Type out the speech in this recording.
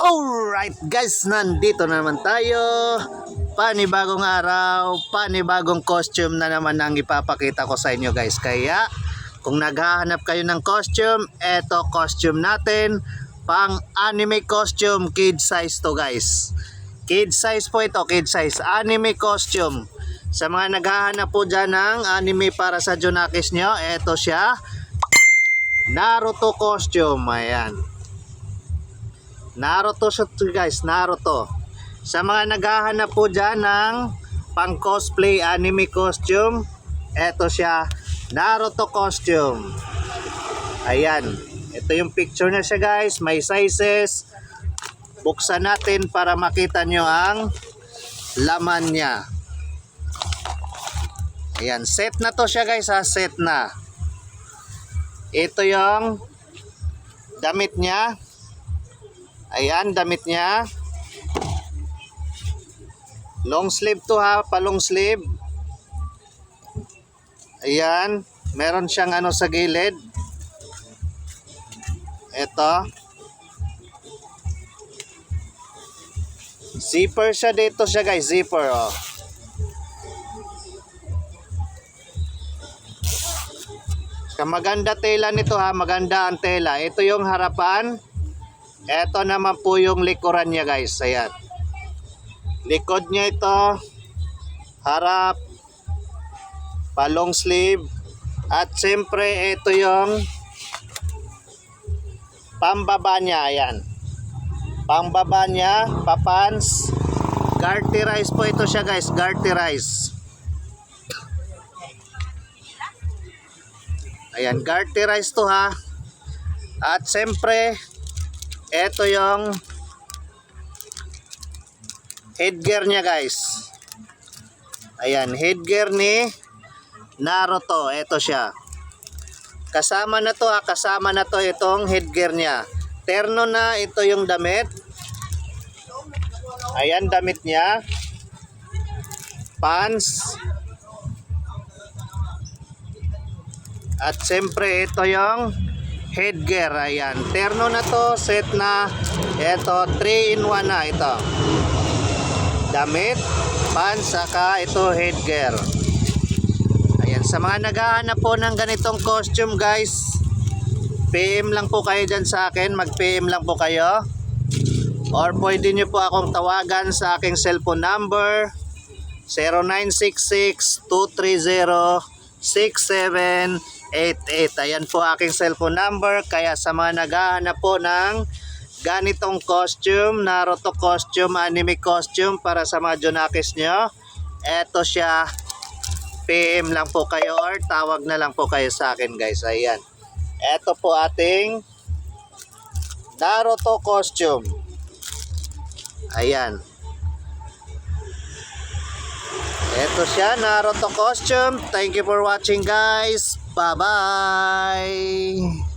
Alright guys, nandito na naman tayo. Panibagong araw, panibagong costume na naman ang ipapakita ko sa inyo guys. Kaya kung naghahanap kayo ng costume, eto costume natin. Pang anime costume, kid size to guys. Kid size po ito, kid size. Anime costume. Sa mga naghahanap po dyan ng anime para sa Junakis nyo, eto siya. Naruto costume, ayan. Naruto siya guys, Naruto. Sa mga naghahanap po dyan ng pang cosplay anime costume, eto siya, Naruto costume. Ayan, ito yung picture niya siya guys, may sizes. Buksan natin para makita nyo ang laman niya. Ayan, set na to siya guys ha, set na. Ito yung damit niya. Ayan, damit niya. Long sleeve to ha, pa long sleeve. Ayan, meron siyang ano sa gilid. Ito. Zipper siya dito siya guys, zipper oh. Maganda tela nito ha, maganda ang tela. Ito yung harapan. Ito naman po yung likuran niya guys. Ayan. Likod niya ito. Harap. Pa long sleeve. At siyempre ito yung pambaba niya. Ayan. Pambaba niya. Papans. Garterize po ito siya guys. Garterize. Ayan. Garterize to ha. At siyempre ito yung headgear niya guys. Ayan, headgear ni Naruto. Ito siya. Kasama na to ha, kasama na to itong headgear niya. Terno na ito yung damit. Ayan, damit niya. Pants. At siyempre ito yung headgear. Ayan, terno na to, set na. Ito 3-in-1 na ito. Damit, pants, saka ito headgear. Ayan, sa mga naghahanap po ng ganitong costume guys, PM lang po kayo dyan sa akin, mag PM lang po kayo. Or pwede nyo po akong tawagan sa aking cellphone number 0966-230-6788. Ayan po aking cellphone number. Kaya sa mga naghahanap po ng ganitong costume, Naruto costume, anime costume para sa mga Junakis nyo, eto siya, PM lang po kayo or tawag na lang po kayo sa akin guys. Ayan, eto po ating Naruto costume. Ayan, eto siya, Naruto costume. Thank you for watching guys. Bye bye.